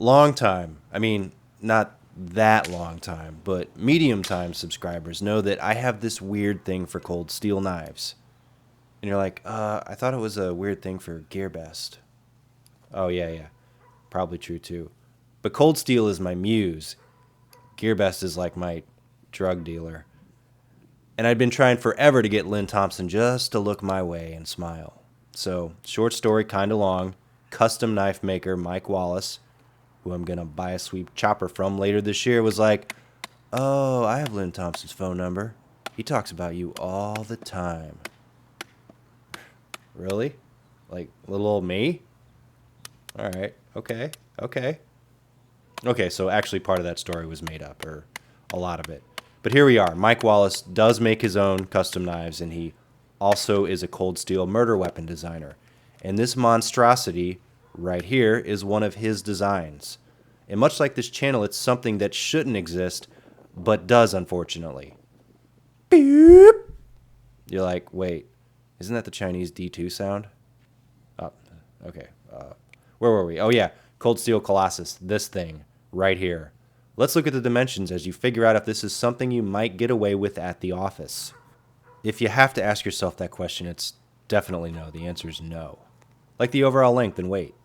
long time, I mean, not that long time, but medium time subscribers know that I have this weird thing for cold steel knives. And you're like, I thought it was a weird thing for GearBest. Oh, yeah, yeah. Probably true, too. But cold steel is my muse. GearBest is like my drug dealer. And I'd been trying forever to get Lynn Thompson just to look my way and smile. So, short story, kinda long, custom knife maker Mike Wallace, who I'm gonna buy a sweep chopper from later this year, was like, "Oh, I have Lynn Thompson's phone number. He talks about you all the time." Really? Like, little old me? Alright, okay, okay. Okay, so actually part of that story was made up, or a lot of it. But here we are. Mike Wallace does make his own custom knives, and he also is a cold steel murder weapon designer. And this monstrosity right here is one of his designs. And much like this channel, it's something that shouldn't exist, but does, unfortunately. Beep. You're like, wait, isn't that the Chinese D2 sound? Oh, okay. Where were we? Oh, yeah. Cold Steel Colossus. This thing right here. Let's look at the dimensions as you figure out if this is something you might get away with at the office. If you have to ask yourself that question, it's definitely no. The answer is no. Like the overall length and weight.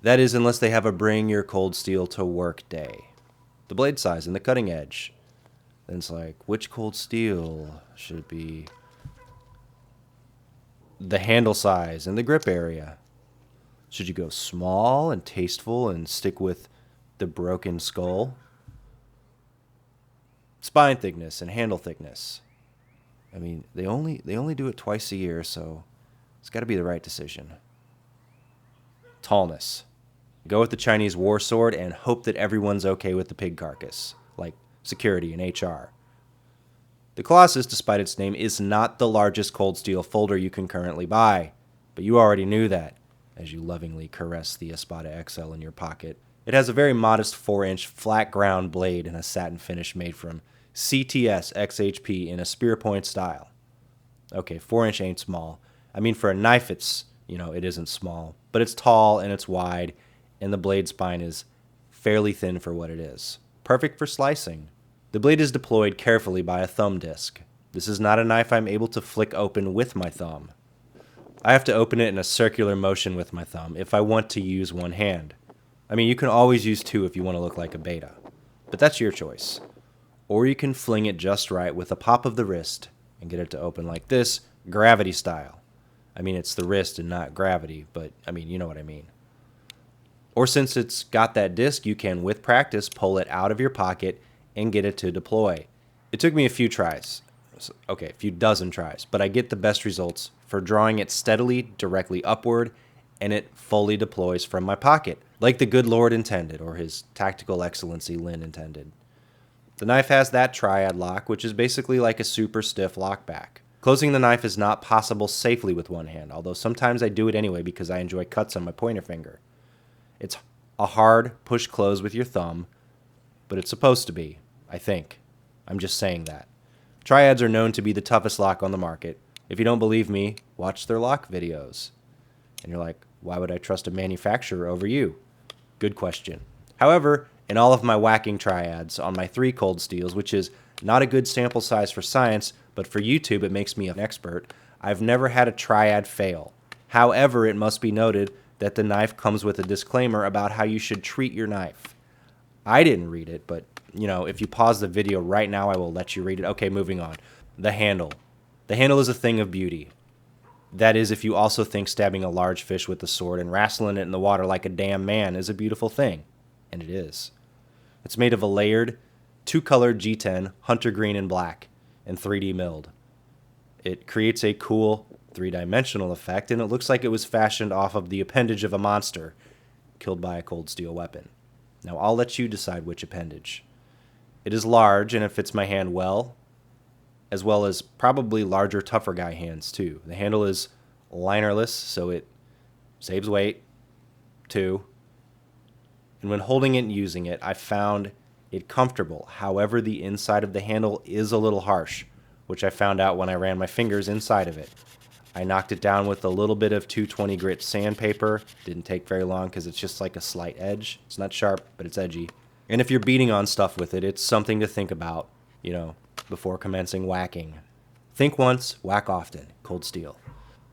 That is, unless they have a bring your cold steel to work day. The blade size and the cutting edge. Then it's like, which cold steel should it be? The handle size and the grip area. Should you go small and tasteful and stick with the broken skull? Spine thickness and handle thickness. I mean, they only do it twice a year, so it's got to be the right decision. Tallness. Go with the Chinese war sword and hope that everyone's okay with the pig carcass, like security and HR. The Colossus, despite its name, is not the largest cold steel folder you can currently buy, but you already knew that, as you lovingly caress the Espada XL in your pocket. It has a very modest 4-inch flat ground blade and a satin finish made from CTS XHP in a spear point style. Okay, 4-inch ain't small. I mean, for a knife, it isn't small, but it's tall and it's wide, and the blade spine is fairly thin for what it is. Perfect for slicing. The blade is deployed carefully by a thumb disc. This is not a knife I'm able to flick open with my thumb. I have to open it in a circular motion with my thumb if I want to use one hand. I mean, you can always use two if you want to look like a beta, but that's your choice. Or you can fling it just right with a pop of the wrist and get it to open like this, gravity style. I mean, it's the wrist and not gravity, but I mean, you know what I mean. Or since it's got that disc, you can, with practice, pull it out of your pocket and get it to deploy. It took me a few tries. Okay, a few dozen tries, but I get the best results for drawing it steadily directly upward, and it fully deploys from my pocket, like the good Lord intended, or his tactical excellency Lin intended. The knife has that triad lock, which is basically like a super stiff lockback. Closing the knife is not possible safely with one hand, although sometimes I do it anyway because I enjoy cuts on my pointer finger. It's a hard push close with your thumb, but it's supposed to be, I think. I'm just saying that. Triads are known to be the toughest lock on the market. If you don't believe me, watch their lock videos. And you're like, why would I trust a manufacturer over you? Good question. However, in all of my whacking triads on my 3 cold steels, which is not a good sample size for science, but for YouTube it makes me an expert, I've never had a triad fail. However, it must be noted that the knife comes with a disclaimer about how you should treat your knife. I didn't read it, but if you pause the video right now, I will let you read it. Okay, moving on. The handle. The handle is a thing of beauty. That is, if you also think stabbing a large fish with a sword and wrestling it in the water like a damn man is a beautiful thing. And it is. It's made of a layered, 2-colored G10, hunter green and black, and 3D milled. It creates a cool 3-dimensional effect, and it looks like it was fashioned off of the appendage of a monster killed by a cold steel weapon. Now, I'll let you decide which appendage. It is large, and it fits my hand well as probably larger, tougher guy hands, too. The handle is linerless, so it saves weight, too. And when holding it and using it, I found it comfortable. However, the inside of the handle is a little harsh, which I found out when I ran my fingers inside of it. I knocked it down with a little bit of 220 grit sandpaper. Didn't take very long because it's just like a slight edge. It's not sharp, but it's edgy. And if you're beating on stuff with it, it's something to think about, before commencing whacking. Think once, whack often. Cold steel.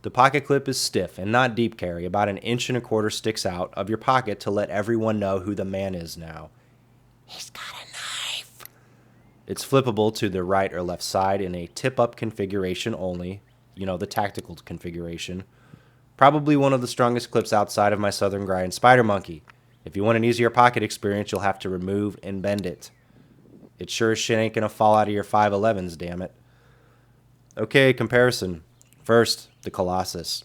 The pocket clip is stiff and not deep carry. About 1.25 inches sticks out of your pocket to let everyone know who the man is now. He's got a knife. It's flippable to the right or left side in a tip-up configuration only. The tactical configuration. Probably one of the strongest clips outside of my Southern Grind Spider Monkey. If you want an easier pocket experience, you'll have to remove and bend it. It sure as shit ain't gonna fall out of your 511s, damn it. Okay, comparison. First, the Colossus.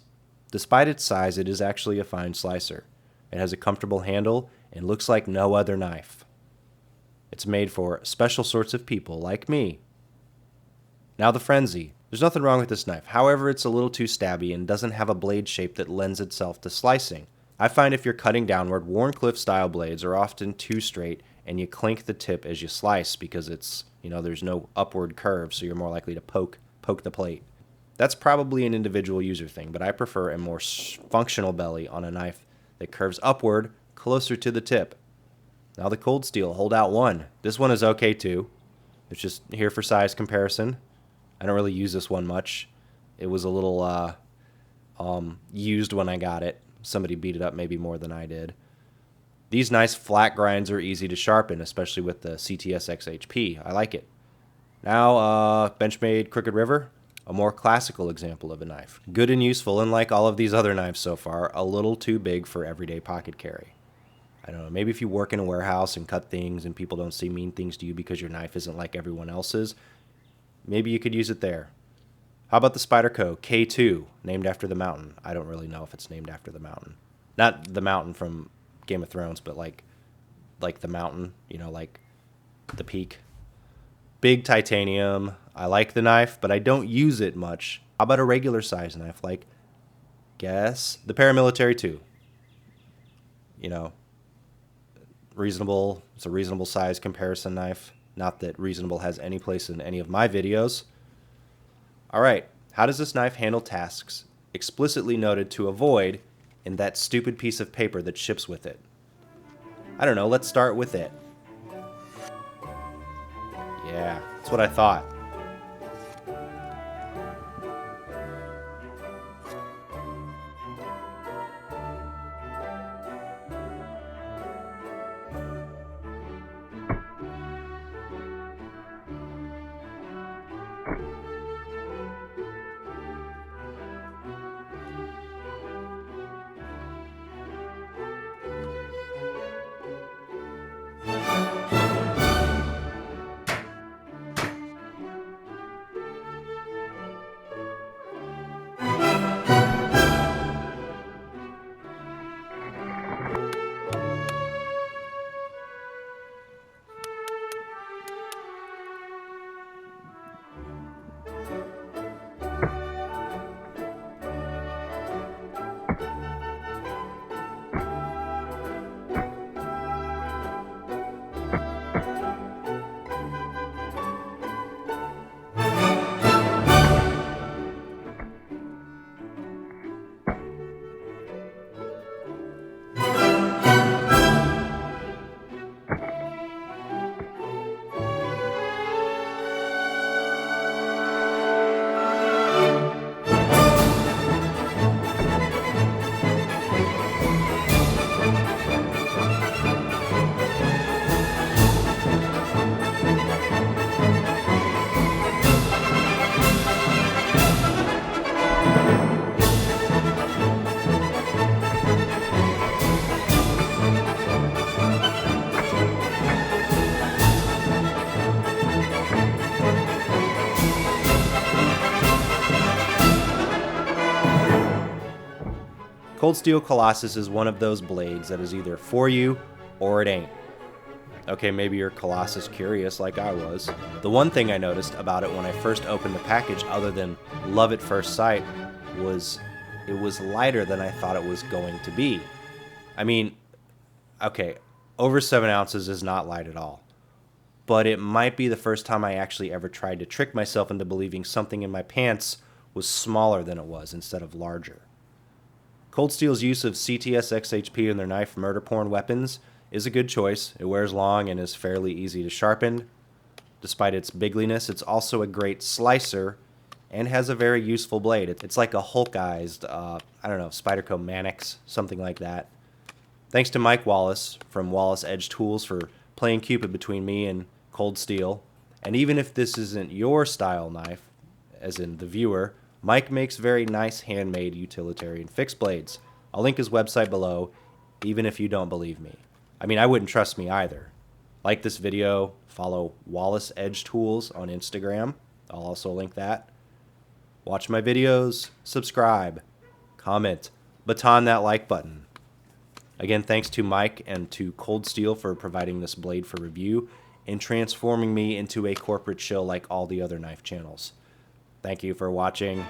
Despite its size, it is actually a fine slicer. It has a comfortable handle and looks like no other knife. It's made for special sorts of people like me. Now the Frenzy. There's nothing wrong with this knife. However, it's a little too stabby and doesn't have a blade shape that lends itself to slicing. I find if you're cutting downward, Warncliffe style blades are often too straight and you clink the tip as you slice because there's no upward curve, so you're more likely to poke the plate. That's probably an individual user thing, but I prefer a more functional belly on a knife that curves upward closer to the tip. Now the Cold Steel Holdout 1. This one is okay too. It's just here for size comparison. I don't really use this one much. It was a little used when I got it. Somebody beat it up maybe more than I did. These nice flat grinds are easy to sharpen, especially with the CTS XHP. I like it. Now, Benchmade Crooked River, a more classical example of a knife. Good and useful, and like all of these other knives so far, a little too big for everyday pocket carry. I don't know, maybe if you work in a warehouse and cut things and people don't say mean things to you because your knife isn't like everyone else's, maybe you could use it there. How about the Spyderco K2, named after the mountain? I don't really know if it's named after the mountain. Not the mountain from Game of Thrones, but like the mountain, like the peak. Big titanium. I like the knife, but I don't use it much. How about a regular size knife, guess the Paramilitary 2? Reasonable. It's a reasonable size comparison knife. Not that reasonable has any place in any of my videos. All right, how does this knife handle tasks explicitly noted to avoid in that stupid piece of paper that ships with it? I don't know, let's start with it. Yeah, that's what I thought. Cold Steel Colossus is one of those blades that is either for you or it ain't. Okay, maybe you're Colossus curious like I was. The one thing I noticed about it when I first opened the package, other than love at first sight, was it was lighter than I thought it was going to be. I mean, okay, over 7 ounces is not light at all. But it might be the first time I actually ever tried to trick myself into believing something in my pants was smaller than it was instead of larger. Cold Steel's use of CTS XHP in their knife murder porn weapons is a good choice. It wears long and is fairly easy to sharpen. Despite its bigliness, it's also a great slicer and has a very useful blade. It's like a Hulkized, Spyderco Mannix, something like that. Thanks to Mike Wallace from Wallace Edge Tools for playing Cupid between me and Cold Steel. And even if this isn't your style knife, as in the viewer, Mike makes very nice handmade utilitarian fixed blades. I'll link his website below, even if you don't believe me. I mean, I wouldn't trust me either. Like this video, follow Wallace Edge Tools on Instagram. I'll also link that. Watch my videos, subscribe, comment, baton that like button. Again, thanks to Mike and to Cold Steel for providing this blade for review and transforming me into a corporate shill like all the other knife channels. Thank you for watching.